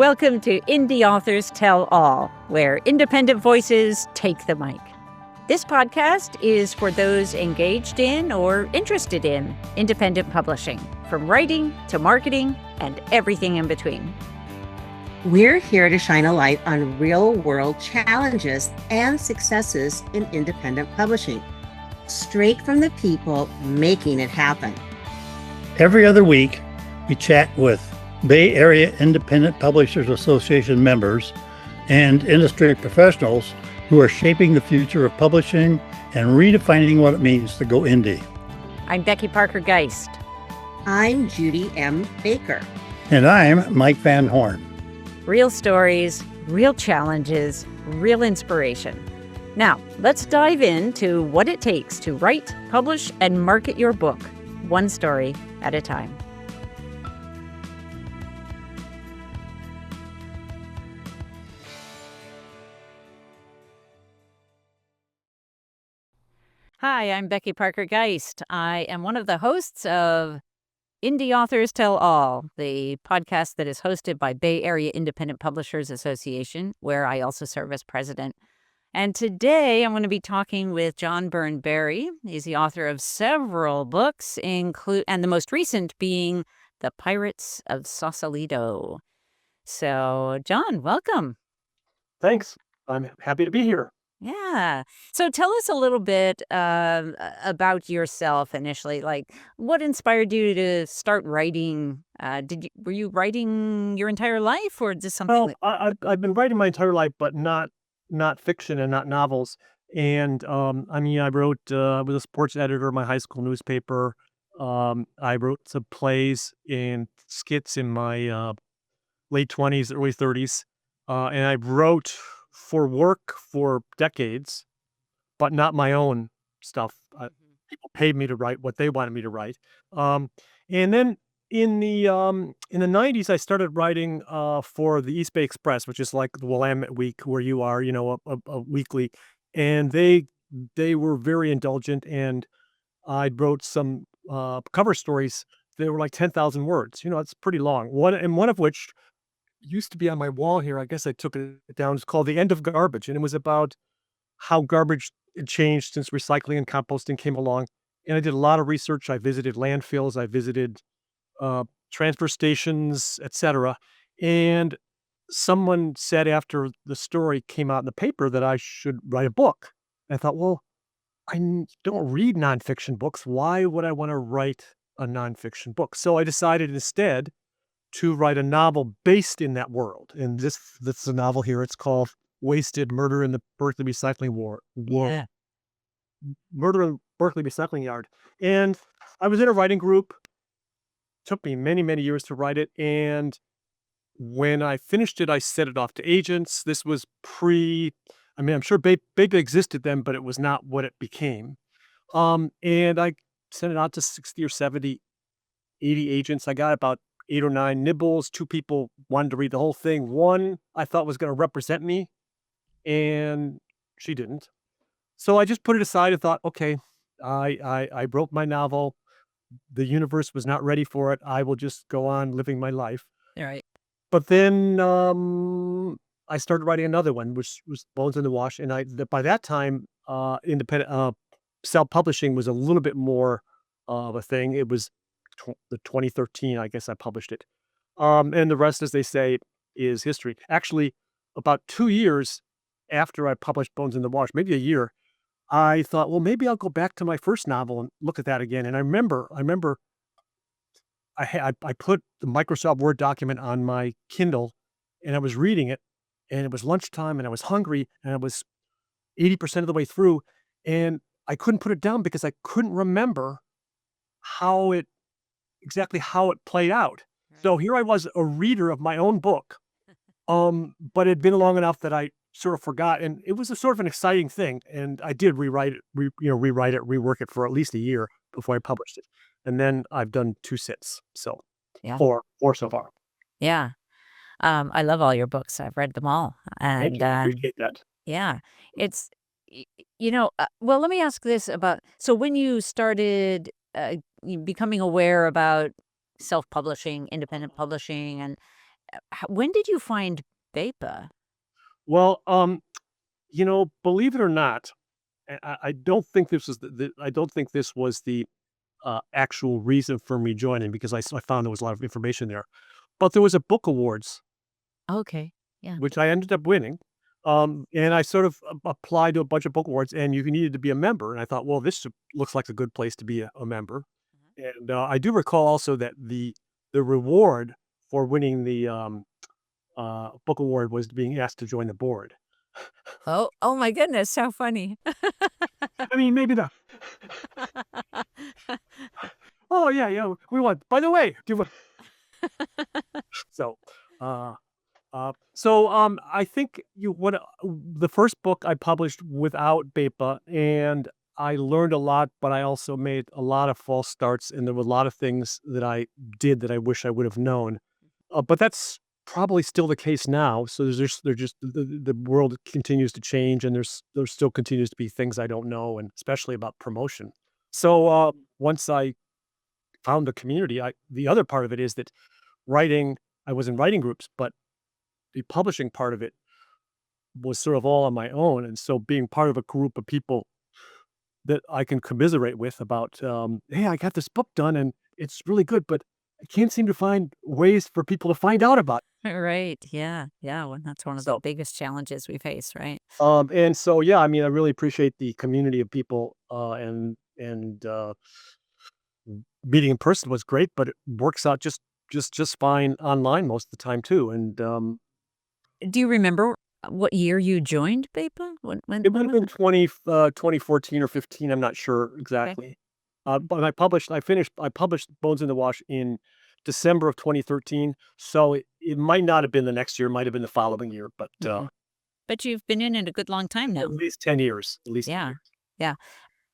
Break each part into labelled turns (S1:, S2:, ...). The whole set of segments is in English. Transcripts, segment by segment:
S1: Welcome to Indie Authors Tell All, where independent voices take the mic. This podcast is for those engaged in or interested in independent publishing, from writing to marketing and everything in between.
S2: We're here to shine a light on real-world challenges and successes in independent publishing, straight from the people making it happen.
S3: Every other week, we chat with Bay Area Independent Publishers Association members and industry professionals who are shaping the future of publishing and redefining what it means to go indie.
S1: I'm Becky Parker Geist.
S2: I'm Judy M. Baker.
S3: And I'm Mike Van Horn.
S1: Real stories, real challenges, real inspiration. Now, let's dive into what it takes to write, publish, and market your book, one story at a time. Hi, I'm Becky Parker Geist. I am one of the hosts of Indie Authors Tell All, the podcast that is hosted by Bay Area Independent Publishers Association, where I also serve as president. And today I'm going to be talking with John Byrne Barry. He's the author of several books, and the most recent being The Pirates of Sausalito. So, John, welcome.
S4: Thanks. I'm happy to be here.
S1: Yeah. So tell us a little bit about yourself initially. Like, what inspired you to start writing? Were you writing your entire life, or just something?
S4: Well, I've been writing my entire life, but not fiction and not novels. And I wrote. I was a sports editor of my high school newspaper. I wrote some plays and skits in my late 20s, early 30s, and I wrote for work for decades, but not my own stuff. People paid me to write what they wanted me to write. And then in the 90s, I started writing for the East Bay Express, which is like the Willamette Week where you are, a weekly. And they were very indulgent, and I wrote some cover stories. They were like 10,000 words. It's pretty long. One of which used to be on my wall here. I guess I took it down. It's called The End of Garbage. And it was about how garbage had changed since recycling and composting came along. And I did a lot of research. I visited landfills. I visited transfer stations, etc. And someone said after the story came out in the paper that I should write a book. I thought, well, don't read nonfiction books. Why would I want to write a nonfiction book? So I decided instead to write a novel based in that world. And this is a novel here. It's called Wasted: Murder in the Berkeley Recycling War.
S1: Yeah.
S4: Murder in Berkeley Recycling Yard. And I was in a writing group. It took me many, many years to write it. And when I finished it, I sent it off to agents. This was I'm sure Big existed then, but it was not what it became. And I sent it out to 60 or 70, 80 agents. I got about 8 or 9 nibbles. 2 people wanted to read the whole thing. One I thought was going to represent me, and she didn't. So I just put it aside and thought, okay, I wrote my novel. The universe was not ready for it. I will just go on living my life.
S1: All right.
S4: But then I started writing another one, which was Bones in the Wash. And by that time, independent self-publishing was a little bit more of a thing. It was the 2013, I guess I published it. And the rest, as they say, is history. Actually, about 2 years after I published Bones in the Wash, maybe a year, I thought, well, maybe I'll go back to my first novel and look at that again. And I remember I put the Microsoft Word document on my Kindle, and I was reading it, and it was lunchtime, and I was hungry, and I was 80% of the way through, and I couldn't put it down because I couldn't remember exactly how it played out. So here I was, a reader of my own book, but it had been long enough that I sort of forgot, and it was a sort of an exciting thing. And I did rewrite it, rework it for at least a year before I published it. And then I've done 2 sits, so
S1: Yeah.
S4: four so far.
S1: Yeah. I love all your books. I've read them all.
S4: Thank
S1: And
S4: you. Appreciate that.
S1: yeah, it's, well, let me ask this about, so when you started becoming aware about self-publishing, independent publishing, and When did you find BEPA?
S4: Well, believe it or not, I don't think this was I don't think this was the actual reason for me joining because I found there was a lot of information there. But there was a book awards,
S1: Okay. Yeah.
S4: which I ended up winning. And I sort of applied to a bunch of book awards, and you needed to be a member. And I thought, well, this looks like a good place to be a member. And I do recall also that the reward for winning the book award was being asked to join the board.
S1: Oh my goodness, how funny.
S4: I mean, maybe the oh yeah, yeah, we want. By the way, do you want? So, uh, I think the first book I published without BEPA, and I learned a lot, but I also made a lot of false starts, and there were a lot of things that I did that I wish I would have known. But that's probably still the case now. So there's just the world continues to change, and there still continues to be things I don't know, and especially about promotion. So once I found the community, the other part of it is that writing. I was in writing groups, but the publishing part of it was sort of all on my own, and so being part of a group of people that I can commiserate with about, "Hey, I got this book done, and it's really good, but I can't seem to find ways for people to find out about it."
S1: Right. Yeah. Yeah. Well, that's one of the
S4: So,
S1: biggest challenges we face, right?
S4: and so, yeah, I mean, I really appreciate the community of people, and meeting in person was great, but it works out just fine online most of the time too, and,
S1: Do you remember what year you joined BEPA?
S4: it
S1: When
S4: might have
S1: was
S4: been
S1: it?
S4: 2014 or 15, I'm not sure
S1: Okay.
S4: exactly. But I published Bones in the Wash in December of 2013, so it might not have been the next year, it might have been the following year, but,
S1: Mhm. But you've been in it a good long time
S4: at
S1: now.
S4: least 10 years, at least 10
S1: Yeah.
S4: years.
S1: Yeah.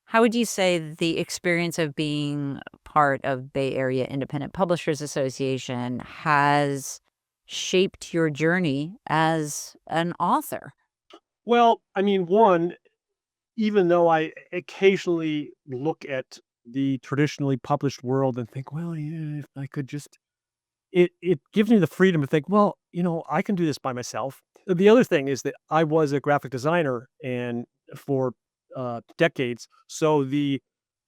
S1: How would you say the experience of being part of Bay Area Independent Publishers Association has shaped your journey as an author?
S4: Well, I mean, one, even though I occasionally look at the traditionally published world and think, "Well, yeah, if I could just" it gives me the freedom to think, "Well, I can do this by myself." The other thing is that I was a graphic designer and for, decades, so the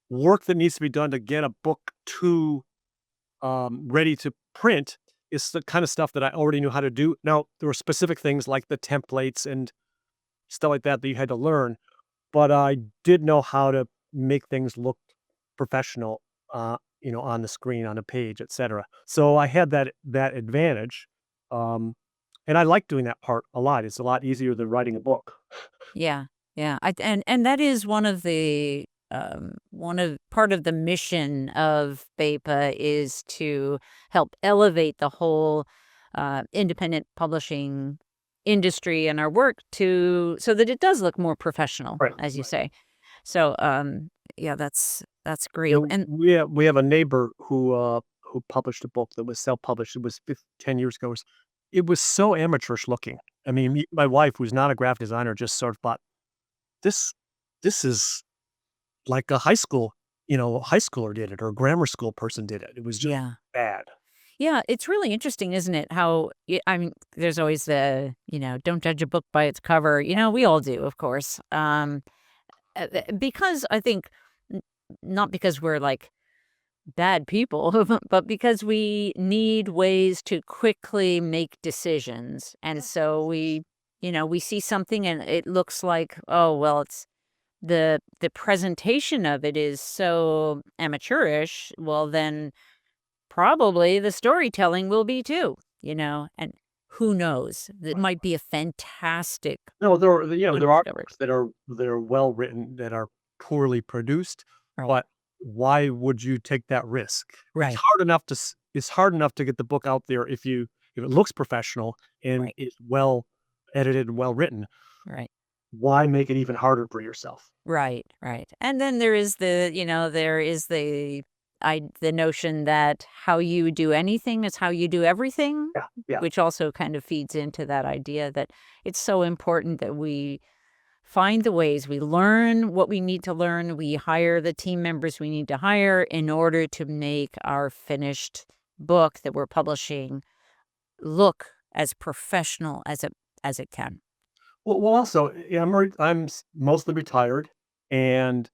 S4: work that needs to be done to get a book to, ready to print is the kind of stuff that I already knew how to do. Now, there were specific things like the templates and stuff like that that you had to learn, but I did know how to make things look professional, on the screen, on a page, etcetera. So I had that advantage, um, and I like doing that part a lot. It's a lot easier than writing a book.
S1: Yeah, yeah. And that is one of part of the mission of BEPA is to help elevate the whole independent publishing industry and our work to so that it does look more professional,
S4: Right,
S1: as you
S4: right.
S1: say. So yeah, that's
S4: Yeah,
S1: great. And
S4: we have a neighbor who published a book that was self-published. It was 10 years ago. It was so amateurish looking. I mean, my wife, who's not a graphic designer, just sort of thought, "This this is like a high schooler did it or a grammar school person did it." It was just
S1: yeah.
S4: bad.
S1: Yeah, it's really interesting, isn't it? How I mean, there's always the, don't judge a book by its cover. We all do, of course. Because I think n- not because we're like bad people, but because we need ways to quickly make decisions. And so we see something and it looks like, oh, well, it's the presentation of it is so amateurish. Well, then probably the storytelling will be too. And who knows? It
S4: Right.
S1: might be a fantastic
S4: No, there are
S1: discovery.
S4: books that are well written, that are poorly produced,
S1: Right.
S4: but why would you take that risk?
S1: Right.
S4: It's hard enough to get the book out there if it looks professional and
S1: Right.
S4: is well edited and well written.
S1: Right.
S4: Why make it even harder for yourself?
S1: Right, right. And then there is the notion that how you do anything is how you do everything,
S4: Yeah, yeah.
S1: which also kind of feeds into that idea that it's so important that we find the ways we learn what we need to learn, we hire the team members we need to hire in order to make our finished book that we're publishing look as professional as it can.
S4: Well, also, yeah, I'm mostly retired, and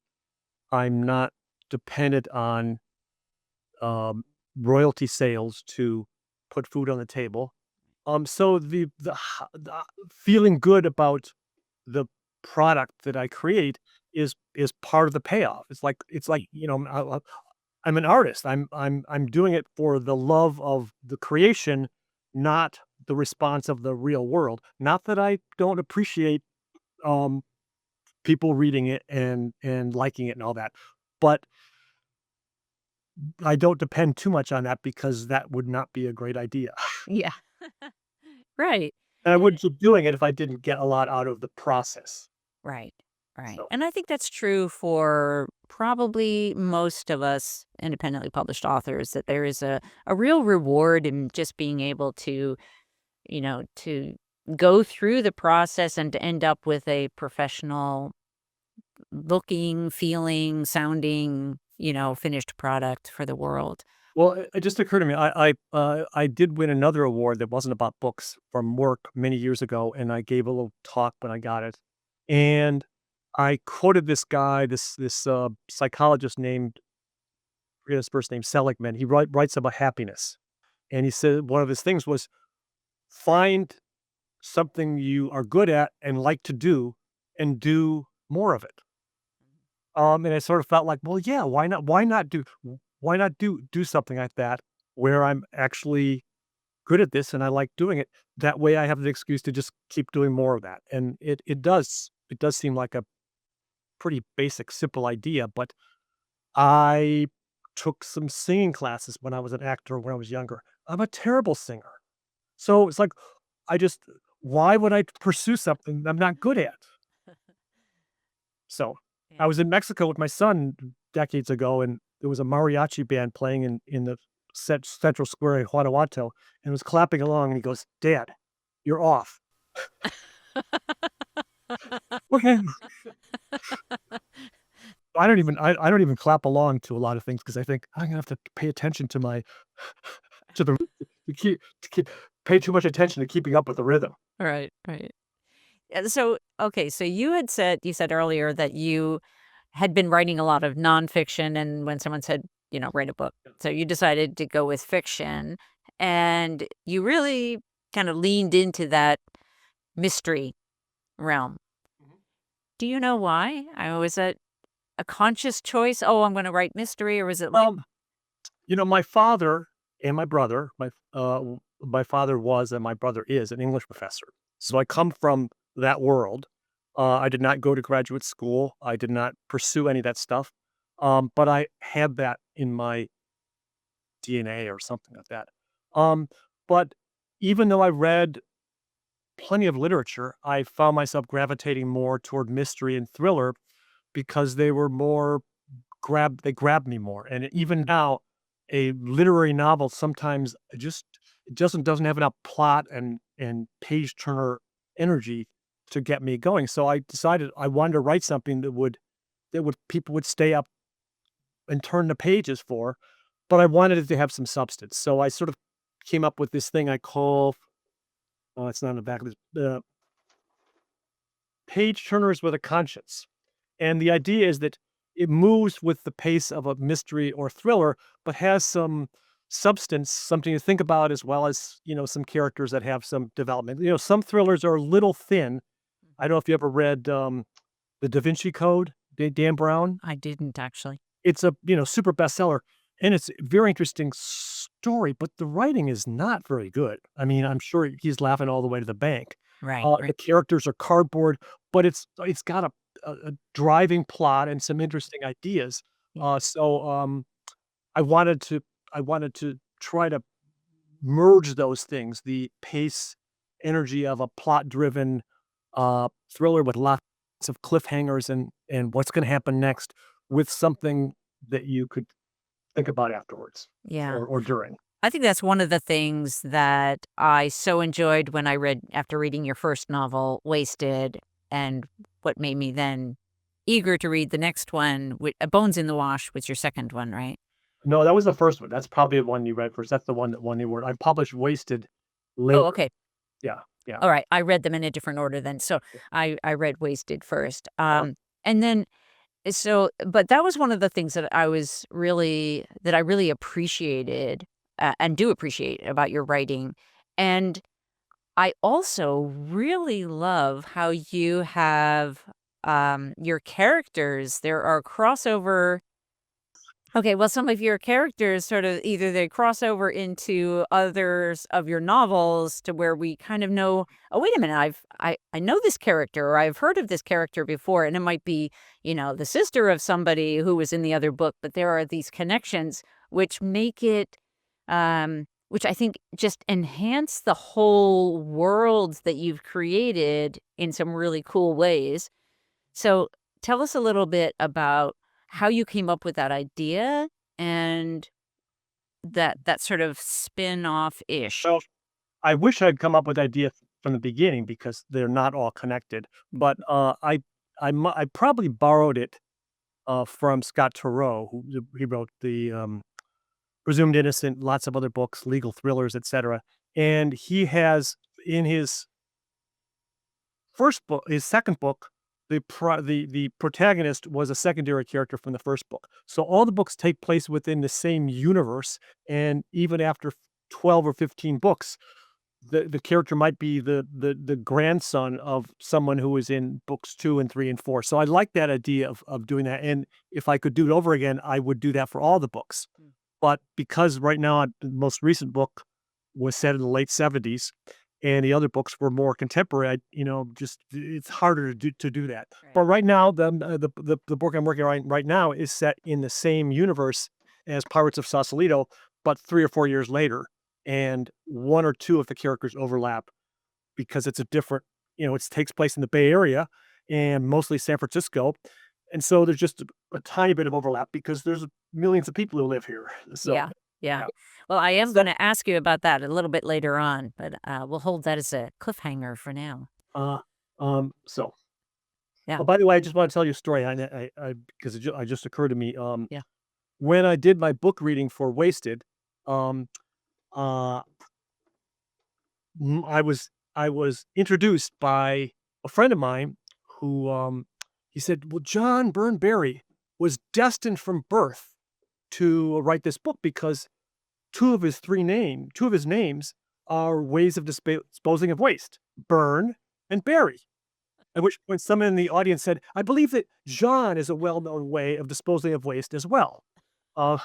S4: I'm not dependent on um, royalty sales to put food on the table. So the feeling good about the product that I create is part of the payoff. It's like I'm an artist. I'm doing it for the love of the creation, not the response of the real world. Not that I don't appreciate um people reading it and liking it and all that, but I don't depend too much on that because that would not be a great idea.
S1: Yeah. Right.
S4: And I wouldn't keep doing it if I didn't get a lot out of the process.
S1: Right. Right.
S4: So,
S1: And I think that's true for probably most of us independently published authors, that there is a real reward in just being able to, to go through the process and to end up with a professional looking, feeling, sounding, finished product for the world.
S4: well, it just occurred to me, I did win another award that wasn't about books from work many years ago, and I gave a little talk when I got it, and I quoted this guy, this psychologist named, I forget his first name, Seligman. He writes about happiness, and he said one of his things was, "Find something you are good at and like to do, and do more of it." And I sort of felt like, well, yeah, why not do something like that where I'm actually good at this and I like doing it. That way I have the excuse to just keep doing more of that. And it does seem like a pretty basic, simple idea, but I took some singing classes when I was an actor when I was younger. I'm a terrible singer. So it's like I just why would I pursue something I'm not good at? So, I
S1: Yeah.
S4: was in Mexico with my son decades ago, and there was a mariachi band playing in the central square in Guanajuato, and was clapping along, and he goes, "Dad, you're off." Okay. I don't even clap along to a lot of things because I think I'm gonna have to pay attention to my to the to keep pay too much attention to keeping up with the rhythm.
S1: Right. Right. So, okay, so you said earlier that you had been writing a lot of nonfiction, and when someone said, write a book, so you decided to go with fiction, and you really kind of leaned into that mystery realm.
S4: Mhm.
S1: Do you know why? Was that a conscious choice? Oh, I'm going to write mystery, or was it like,
S4: Well, my father and my brother, my father was and my brother is an English professor. So I come from that world. I did not go to graduate school. I did not pursue any of that stuff. But I had that in my DNA or something like that. Um, but even though I read plenty of literature, I found myself gravitating more toward mystery and thriller because they were more they grabbed me more, and even now, a literary novel sometimes it doesn't have enough plot and page turner energy to get me going, so I decided I wanted to write something that would people would stay up and turn the pages for, but I wanted it to have some substance, so I sort of came up with this thing I call oh, it's not on the back of this, page turners with a conscience. And the idea is that it moves with the pace of a mystery or thriller, but has some substance, something to think about, as well as, some characters that have some development. Some thrillers are a little thin. I don't know if you ever read The Da Vinci Code, Dan Brown.
S1: I didn't actually?
S4: It's a, super bestseller, and it's a very interesting story, but the writing is not very good. I mean, I'm sure he's laughing all the way to the bank.
S1: Right.
S4: The
S1: Right.
S4: characters are cardboard, but it's got a driving plot and some interesting ideas.
S1: Yeah.
S4: So I wanted to I wanted to try to merge those things, the pace, energy of a plot-driven thriller with lots of cliffhangers and what's gonna happen next with something that you could think about afterwards
S1: Yeah.
S4: or during.
S1: I think that's one of the things that I so enjoyed when I read after reading your first novel, Wasted, and what made me then eager to read the next one, Bones in the Wash was your second one, right?
S4: No, that was the first one. That's probably the one you read first. That's the one that won the award. I published Wasted
S1: Oh, okay.
S4: Yeah, yeah.
S1: All right. I read them in a different order then. So I read Wasted first. And then but that was one of the things that I really appreciated and do appreciate about your writing. And I also really love how you have your characters. There are crossover. Okay, well, some of your characters sort of either they cross over into others of your novels to where we kind of know, oh, wait a minute, I know this character or I've heard of this character before. And it might be, the sister of somebody who was in the other book, but there are these connections which make it which I think just enhance the whole world that you've created in some really cool ways. So tell us a little bit about how you came up with that idea and that sort of spin-off-ish.
S4: Well, I wish I'd come up with the idea from the beginning because they're not all connected. But I probably borrowed it from Scott Turow, who he wrote the Presumed Innocent, lots of other books, legal thrillers, etc. And he has in his second book, the protagonist was a secondary character from the first book. So all the books take place within the same universe, and even after 12 or 15 books, the character might be the grandson of someone who was in books 2 and 3 and 4. So I like that idea of doing that, and if I could do it over again, I would do that for all the books. But because right now, the most recent book was set in the late 70s, and the other books were more contemporary, just it's harder to do that. But right now, the book I'm working on right now is set in the same universe as Pirates of Sausalito, but 3 or 4 years later, and 1 or 2 of the characters overlap because it's a different, it takes place in the Bay Area and mostly San Francisco, and so there's just a tiny bit of overlap because there's millions of people who live here. So
S1: Yeah, yeah.
S4: yeah.
S1: Well, I am going to ask you about that a little bit later on, but we'll hold that as a cliffhanger for now.
S4: Uh, so
S1: Yeah,
S4: Oh, by the way, I just want to tell you a story. I because it just occurred to me.
S1: yeah.
S4: When I did my book reading for Wasted, um, uh, I was introduced by a friend of mine who he said, "Well, John Byrne Barry was destined from birth to write this book because two of his names are ways of disposing of waste: Byrne and Barry." At which point someone in the audience said, "I believe that John is a well-known way of disposing of waste as well." Uh,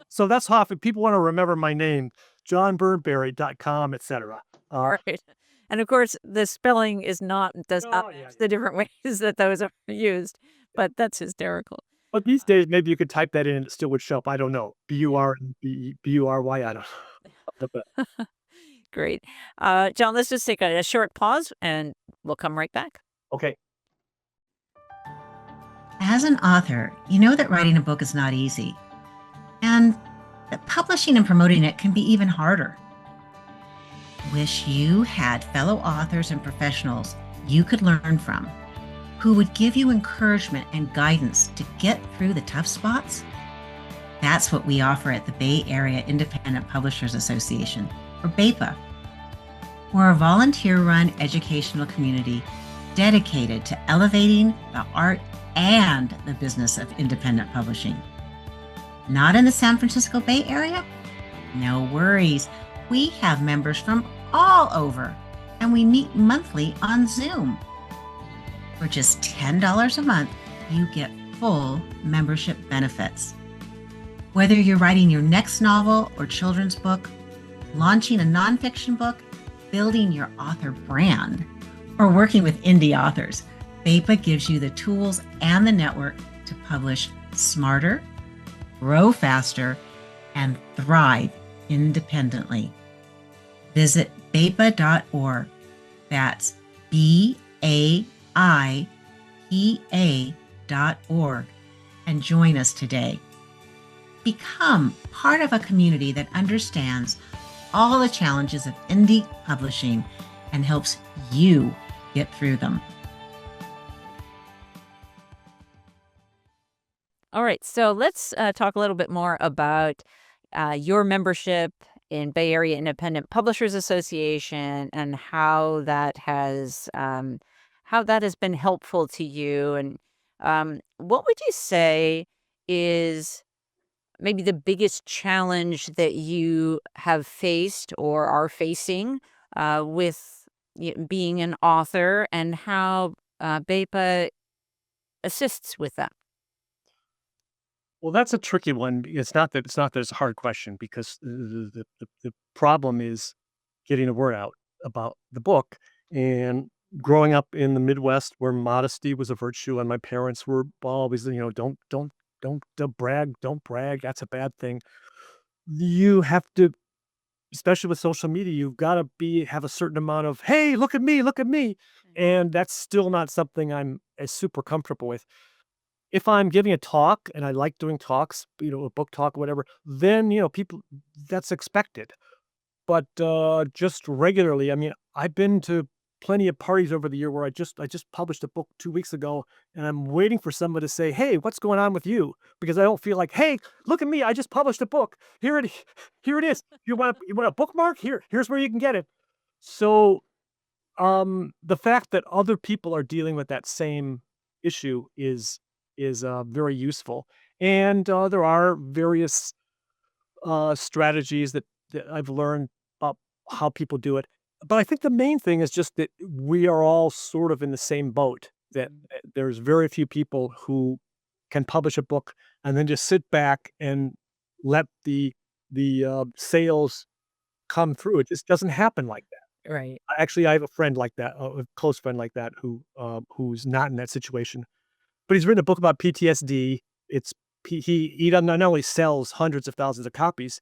S4: so that's how if people want to remember my name, johnburnberry.com, etc.
S1: Right. And of course, the spelling does not
S4: Oh, yeah,
S1: match the different ways that those are used, but that's hysterical.
S4: But these days, maybe you could type that in and it still would show up. I don't know. Bury. I don't know. But
S1: Great. John, let's just take a short pause and we'll come right back.
S4: okay.
S2: As an author, you know that writing a book is not easy, and that publishing and promoting it can be even harder. Wish you had fellow authors and professionals you could learn from who would give you encouragement and guidance to get through the tough spots? That's what we offer at the Bay Area Independent Publishers Association, or BAPA. We're a volunteer-run educational community dedicated to elevating the art and the business of independent publishing. Not in the San Francisco Bay Area? No worries. We have members from all over, and we meet monthly on Zoom. For just $10 a month, you get full membership benefits. Whether you're writing your next novel or children's book, launching a nonfiction book, building your author brand, or working with indie authors, BAPA gives you the tools and the network to publish smarter, grow faster, and thrive independently. Visit BAPA.org. That's BAIPA.org and join us today. Become part of a community that understands all the challenges of indie publishing and helps you get through them.
S1: All right, so let's talk a little bit more about your membership in Bay Area Independent Publishers Association and how that has been helpful to you. And what would you say is maybe the biggest challenge that you have faced or are facing with being an author, and how BEPA assists with that?
S4: Well, that's a tricky one. It's not that it's a hard question, because the problem is getting the word out about the book. And growing up in the Midwest, where modesty was a virtue, and my parents were always, don't brag, that's a bad thing. You have to, especially with social media, you've got to have a certain amount of, hey, look at me, and that's still not something I'm as super comfortable with. If I'm giving a talk, and I like doing talks, a book talk or whatever, then, people, that's expected. But, just regularly, I mean, I've been to plenty of parties over the year where I just published a book 2 weeks ago, and I'm waiting for someone to say, "Hey, what's going on with you?" Because I don't feel like, "Hey, look at me, I just published a book. Here it is. You want a bookmark? Here's where you can get it." So, the fact that other people are dealing with that same issue is very useful. And, there are various strategies that I've learned about how people do it. But I think the main thing is just that we are all sort of in the same boat, that there's very few people who can publish a book and then just sit back and let the sales come through. It just doesn't happen like that.
S1: Right.
S4: Actually, I have a friend like that, a close friend like that, who's not in that situation. But he's written a book about PTSD. It's he not only sells hundreds of thousands of copies,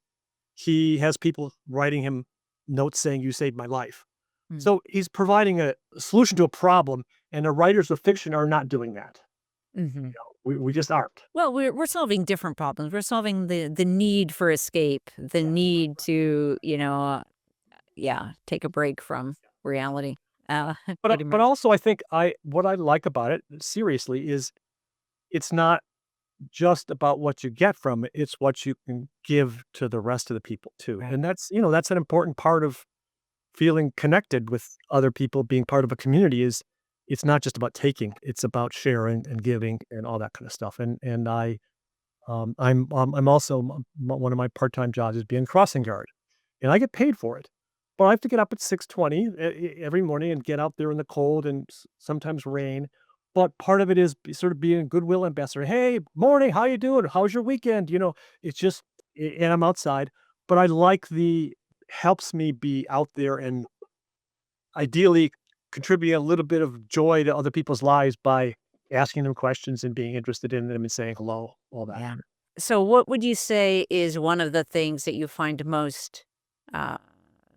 S4: he has people writing him notes saying, "You saved my life."
S1: Mm.
S4: So he's providing a solution to a problem, and the writers of fiction are not doing that.
S1: Hmm.
S4: We just aren't.
S1: Well, we're solving different problems. We're solving the need for escape, the need to, take a break from reality.
S4: But
S1: Pretty
S4: but
S1: much.
S4: also, I think what I like about it, seriously, is it's not just about what you get from it, it's what you can give to the rest of the people too.
S1: Right.
S4: And that's an important part of feeling connected with other people, being part of a community. Is It's not just about taking, it's about sharing and giving and all that kind of stuff. And I'm also, one of my part-time jobs is being crossing guard, and I get paid for it. But I have to get up at 6:20 every morning and get out there in the cold and sometimes rain. But part of it is sort of being a goodwill ambassador. Hey, morning, how you doing? How's your weekend? It's just, and I'm outside, but I like helps me be out there and ideally contributing a little bit of joy to other people's lives by asking them questions and being interested in them and saying hello, all that.
S1: Yeah. So, what would you say is one of the things that you find uh,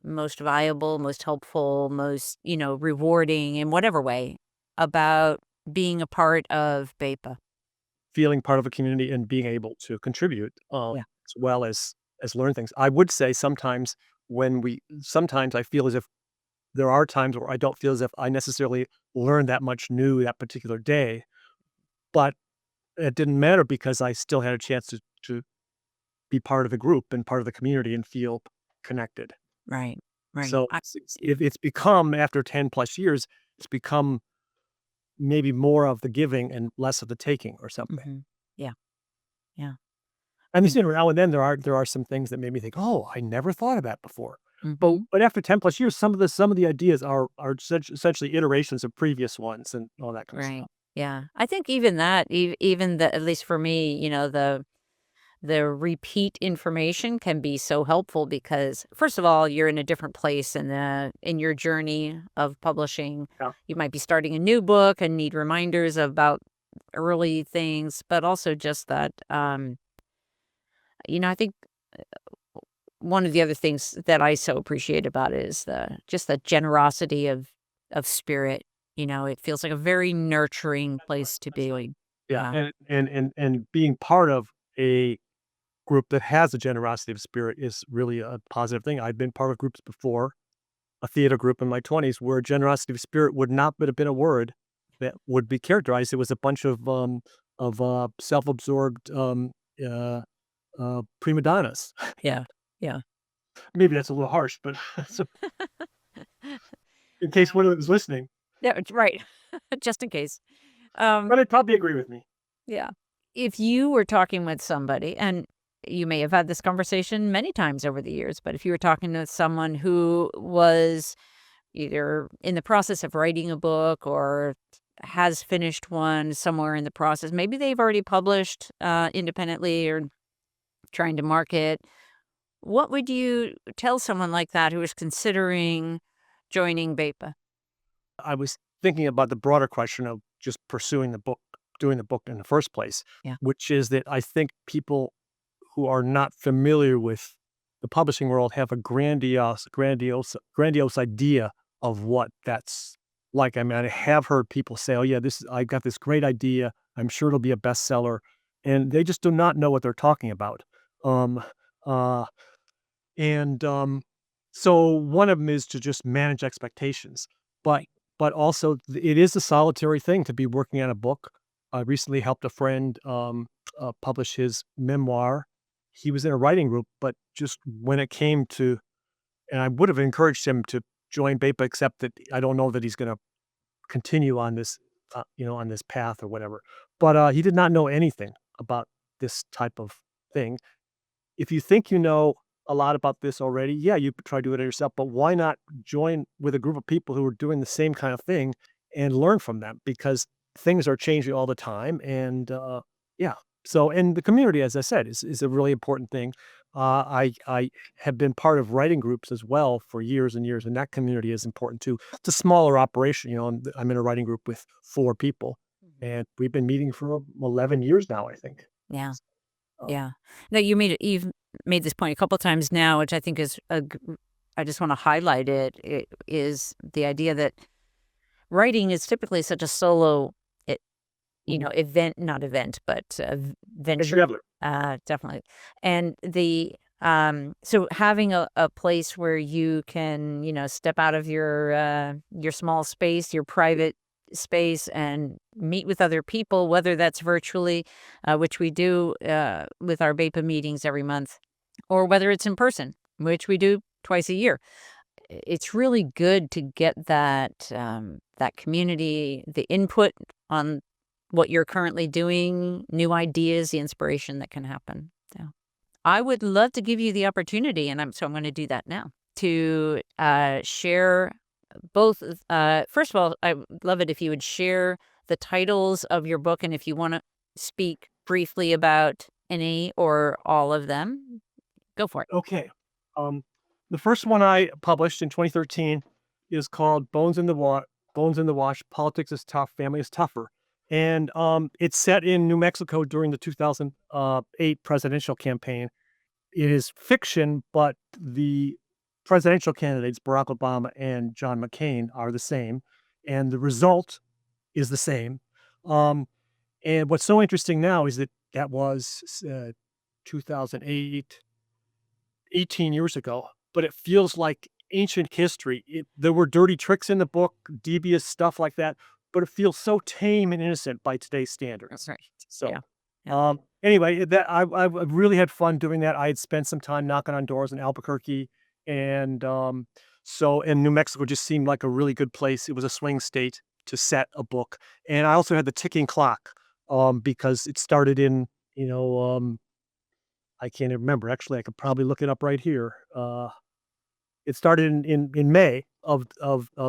S1: most valuable, most helpful, most rewarding in whatever way about being a part of BEPA?
S4: Feeling part of a community and being able to contribute,
S1: Yeah.
S4: as well as learn things. I would say sometimes I feel as if there are times where I don't feel as if I necessarily learned that much new that particular day, but it didn't matter because I still had a chance to be part of the group and part of the community and feel connected.
S1: Right. Right.
S4: So it's become, after 10 plus years, it's become maybe more of the giving and less of the taking or something.
S1: Yeah. Yeah.
S4: And now and then there are some things that made me think, "Oh, I never thought of that before." But
S1: Mhm.
S4: but after 10 plus years, some of the ideas are essentially iterations of previous ones and all that kind of
S1: Right.
S4: stuff.
S1: Yeah. I think even that, even the, at least for me, the repeat information can be so helpful because, first of all, you're in a different place in your journey of publishing.
S4: Yeah.
S1: You might be starting a new book and need reminders about early things, but also just that, I think one of the other things that I so appreciate about it is the generosity of spirit. It feels like a very nurturing place to
S4: That's right.
S1: be.
S4: Yeah,
S1: Uh,
S4: and being part of a group that has a generosity of spirit is really a positive thing. I've been part of groups before, a theater group in my 20s, where generosity of spirit would not have been a word that would be characterized. It was a bunch of self-absorbed, uh, prima donnas.
S1: yeah, yeah.
S4: Maybe that's a little harsh, but so in case one of them is listening,
S1: Yeah, right. Just in case. Um,
S4: but they'd probably agree with me.
S1: yeah. If you were talking with somebody, and you may have had this conversation many times over the years, but if you were talking with someone who was either in the process of writing a book or has finished one somewhere in the process, maybe they've already published independently or trying to market, what would you tell someone like that who is considering joining BEPA?
S4: I was thinking about the broader question of just pursuing the book, doing the book in the first place,
S1: Yeah.
S4: which is that I think people who are not familiar with the publishing world have a grandiose idea of what that's like. I mean, I have heard people say, "Oh yeah, I got this great idea. I'm sure it'll be a bestseller," and they just do not know what they're talking about. Um, uh, and so one of them is to just manage expectations, but also it is a solitary thing to be working on a book. I recently helped a friend publish his memoir. He was in a writing group, but just when it came to, and I would have encouraged him to join BEPA, except that I don't know that he's going to continue on this, on this path or whatever. But he did not know anything about this type of thing. If you think you know a lot about this already, yeah, you could try to do it yourself, but why not join with a group of people who are doing the same kind of thing and learn from them? Because things are changing all the time. And yeah, so, and the community, as I said, is a really important thing. I have been part of writing groups as well for years and years, and that community is important too. It's a smaller operation, I'm in a writing group with 4 people,
S1: Mhm.
S4: and we've been meeting for 11 years now, I think.
S1: Yeah.
S4: Uh,
S1: Yeah. No, you've made this point a couple times now, which I think is I just want to highlight it is the idea that writing is typically such a solo, it,
S4: mhm.
S1: event, not event, but
S4: As
S1: venture.
S4: you ever.
S1: Definitely. And so having a place where you can, step out of your small space, your private space, and meet with other people, whether that's virtually, which we do with our BEPA meetings every month, or whether it's in person, which we do twice a year. It's really good to get that community, the input on what you're currently doing, new ideas, the inspiration that can happen. So I would love to give you the opportunity, and I'm going to do that now, to share both. First of all, I would love it if you would share the titles of your book, and if you want to speak briefly about any or all of them, go for it.
S4: Okay. Um, the first one I published in 2013 is called Bones in the Wash. Politics is tough. Family is tougher. And it's set in New Mexico during the 2008 presidential campaign. It is fiction, but the presidential candidates, Barack Obama and John McCain, are the same, and the result is the same. Um, and what's so interesting now is that that was 2008, 18 years ago, but it feels like ancient history. There were dirty tricks in the book, devious stuff like that, but it feels so tame and innocent by today's standards.
S1: Right.
S4: So,
S1: Yeah. Yeah.
S4: anyway, that I really had fun doing that. I had spent some time knocking on doors in Albuquerque, and so and New Mexico just seemed like a really good place. It was a swing state to set a book, and I also had the ticking clock because it started in you know I can't even remember. Actually, I could probably look it up right here. It started in May of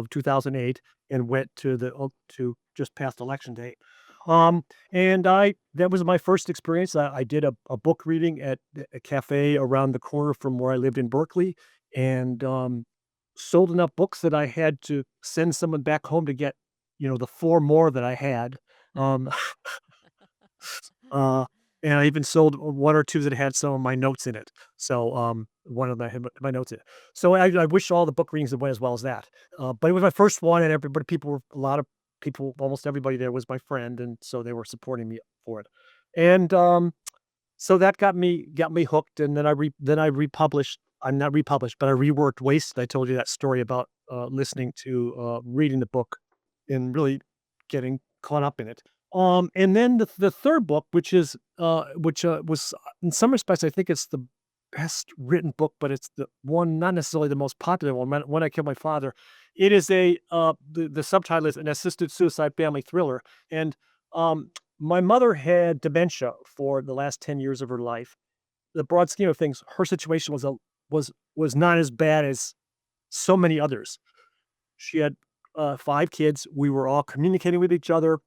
S4: 2008 and went to just past election day. And I that was my first experience. I did a book reading at a cafe around the corner from where I lived in Berkeley, and sold enough books that I had to send someone back home to get the 4 more that I had. Um, Uh, and I even sold 1 or 2 that had some of my notes in it. So, one of them had my notes in it. So I wish all the book readings had went as well as that. But it was my first one, and a lot of people, almost everybody there was my friend, and so they were supporting me for it. And, so that got me hooked, and then I republished. I'm not republished, but I reworked Wasted. I told you that story about, listening to, reading the book and really getting caught up in it. And then the 3rd book, which was in some respects, I think it's best written book, but it's the one, not necessarily the most popular one. When I Killed My Father, it is the subtitle is an assisted suicide family thriller, and um, my mother had dementia for the last 10 years of her life. The broad scheme of things, her situation was not as bad as so many others. She had 5 kids. We were all communicating with each other.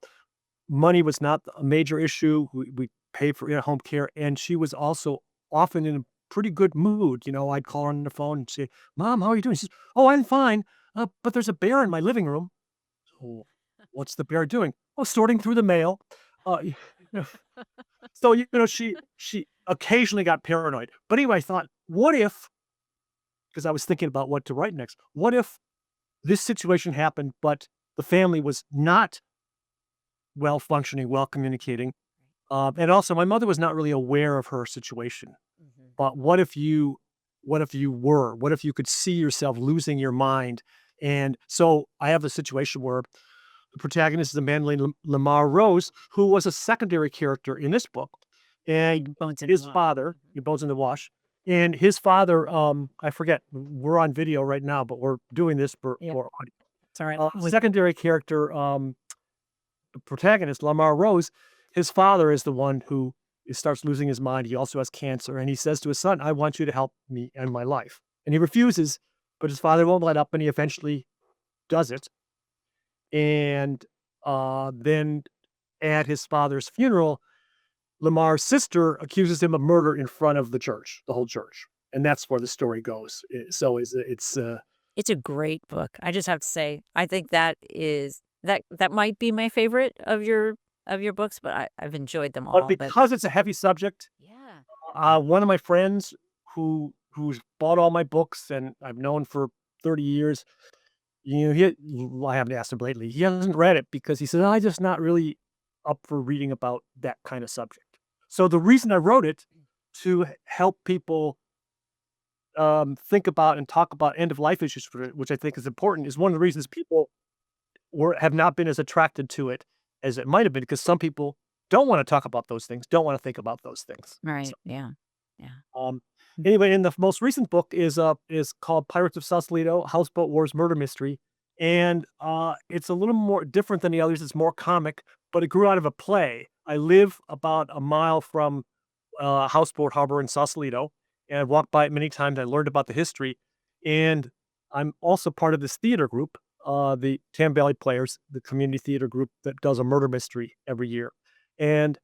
S4: Money was not a major issue. We paid for in-home care, and she was also often in a pretty good mood. I'd call her on the phone and say, "Mom, how are you doing?" She says, "Oh, I'm fine, but there's a bear in my living room." "Oh, what's the bear doing?" "Oh, sorting through the mail." You know, so she occasionally got paranoid. But anyway, I thought, what if? Because I was thinking about what to write next. What if this situation happened, but the family was not well functioning, well communicating? And also, my mother was not really aware of her situation.
S1: Mhm.
S4: But what if you were? What if you could see yourself losing your mind? And so I have a situation where the protagonist is a man named Lamar Rose, who was a secondary character in this book. And
S1: Bones in the
S4: his
S1: Wash.
S4: father, he bones in the wash. And his father, I forget, we're on video right now, but we're doing this
S1: Yep.
S4: for audio.
S1: It's all right.
S4: Secondary character, the protagonist, Lamar Rose, his father is the one who starts losing his mind. He also has cancer. And he says to his son, "I want you to help me end my life." And he refuses, but his father won't let up. And he eventually does it. And then at his father's funeral, Lamar's sister accuses him of murder in front of the church, the whole church. And that's where the story goes.
S1: It's a great book. I just have to say, I think that might be my favorite of your books, but I've enjoyed them
S4: But
S1: all. But
S4: because it's a heavy subject,
S1: yeah,
S4: one of my friends who's bought all my books and I've known for 30 years, I haven't asked him lately. He hasn't read it because he says, "I'm just not really up for reading about that kind of subject." So the reason I wrote it to help people think about and talk about end of life issues, which I think is important, is one of the reasons people have not been as attracted to it as it might have been because some people don't want to talk about those things, don't want to think about those things.
S1: right. Yeah. Yeah.
S4: Um, anyway, in the most recent book is called Pirates of Sausalito: Houseboat Wars Murder Mystery, and it's a little more different than the others. It's more comic, but it grew out of a play. I live about a mile from Houseboat Harbor in Sausalito, and I've walked by it many times. I learned about the history, and I'm also part of this theater group, the Tam Valley Players, the community theater group that does a murder mystery every year, and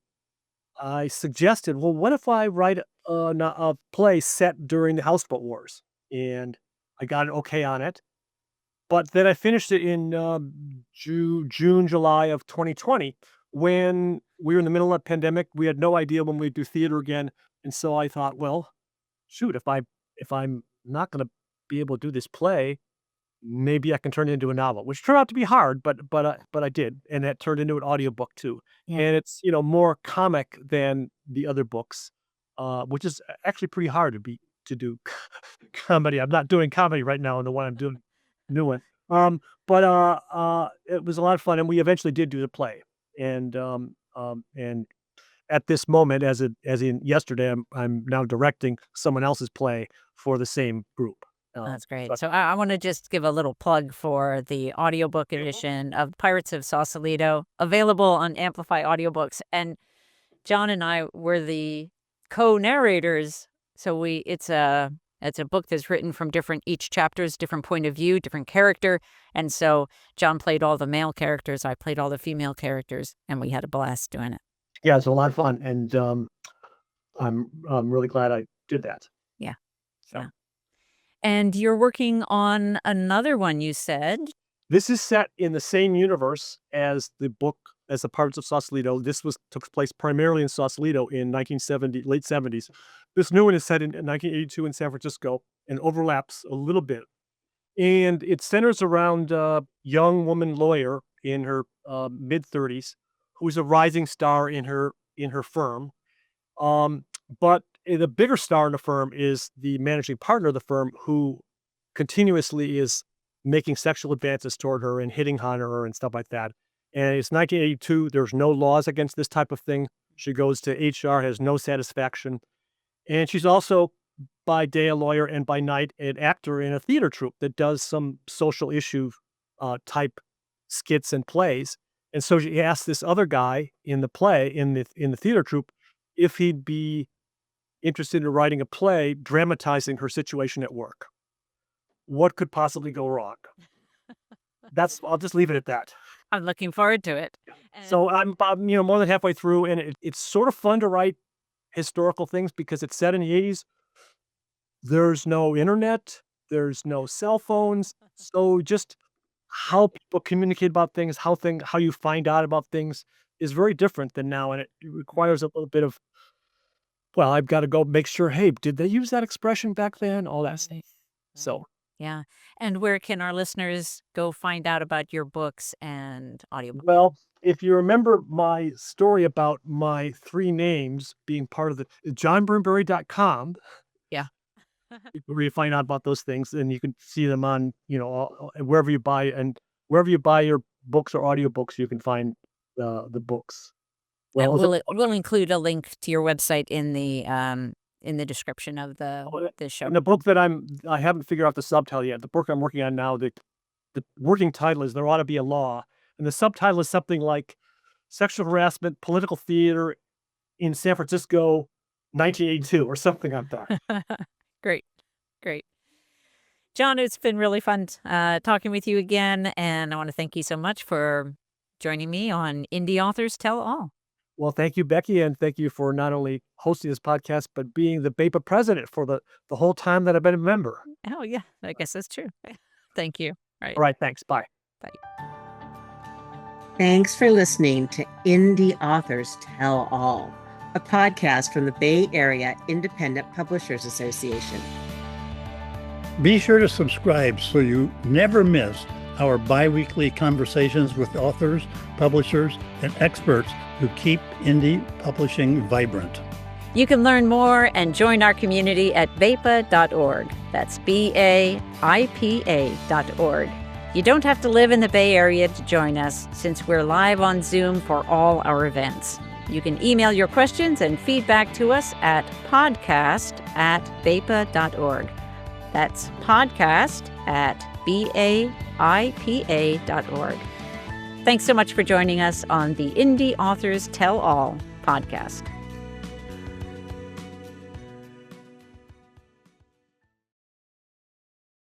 S4: I suggested, well, what if I write a play set during the Houseboat Wars? And I got an okay on it. But then I finished it in June, July of 2020 when we were in the middle of a pandemic. We had no idea when we'd do theater again. And so I thought, well, shoot, if I'm not going to be able to do this play, maybe I can turn it into a novel, which turned out to be hard, but I did, and that turned into an audiobook too.
S1: Yeah.
S4: And it's, more comic than the other books, which is actually pretty hard to do comedy. I'm not doing comedy right now in the one I'm doing new one. But it was a lot of fun, and we eventually did do the play. And at this moment, as in yesterday, I'm now directing someone else's play for the same group.
S1: That's great.
S4: So
S1: So I want to just give a little plug for the audiobook edition of Pirates of Sausalito, available on Amplify Audiobooks. And John and I were the co-narrators. So it's a book that's written from each chapter's different point of view, different character. And so John played all the male characters, I played all the female characters, and we had a blast doing it.
S4: yeah, it's a lot of fun, and I'm really glad I did that.
S1: Yeah.
S4: So
S1: Yeah. And you're working on another one, you said.
S4: this is set in the same universe as the book as the Pirates of Sausalito. This took place primarily in Sausalito in 1970, late 70s. This new one is set in 1982 in San Francisco and overlaps a little bit. And it centers around a young woman lawyer in her mid 30s who's a rising star in her firm. But the bigger star in the firm is the managing partner of the firm who continuously is making sexual advances toward her and hitting on her and stuff like that. And it's 1982. There's no laws against this type of thing. She goes to HR, has no satisfaction. And she's also by day a lawyer and by night an actor in a theater troupe that does some social issue type skits and plays. And so she asked this other guy in the play, in the theater troupe, if he'd be interested in writing a play dramatizing her situation at work. What could possibly go wrong? I'll just leave it at that.
S1: I'm looking forward to it.
S4: So I'm more than halfway through, and it's sort of fun to write historical things because it's set in the 80s. There's no internet, there's no cell phones, so just how people communicate about things, how you find out about things is very different than now, and it requires a little bit of, well, I've got to go make sure, hey, did they use that expression back then? All that stuff. So
S1: Yeah. And where can our listeners go find out about your books and audiobooks?
S4: well, if you remember my story about my 3 names being part of the johnbyrnebarry.com,
S1: Yeah.
S4: where you find out about those things, and you can see them on, wherever you buy your books or audiobooks, you can find the books.
S1: And
S4: Well,
S1: we'll include a link to your website in the description of the show.
S4: and the book that I haven't figured out the subtitle yet. The book I'm working on now, the working title is There Ought to Be a Law, and the subtitle is something like Sexual Harassment, Political Theater in San Francisco, 1982, or something like that.
S1: Great. Great. John, it's been really fun talking with you again, and I want to thank you so much for joining me on Indie Authors Tell All.
S4: Well, thank you, Becky, and thank you for not only hosting this podcast, but being the BAPA president for the whole time that I've been a member.
S1: Oh, yeah, I guess that's true. Thank you. All
S4: All right, thanks. Bye.
S1: Bye.
S2: Thanks for listening to Indie Authors Tell All, a podcast from the Bay Area Independent Publishers Association.
S3: Be sure to subscribe so you never miss our bi-weekly conversations with authors, publishers, and experts who keep indie publishing vibrant.
S1: You can learn more and join our community at BAPA.org. That's BAIPA.org. You don't have to live in the Bay Area to join us, since we're live on Zoom for all our events. You can email your questions and feedback to us at podcast@BAPA.org. That's podcast@BAIPA.org. Thanks so much for joining us on the Indie Authors Tell All podcast.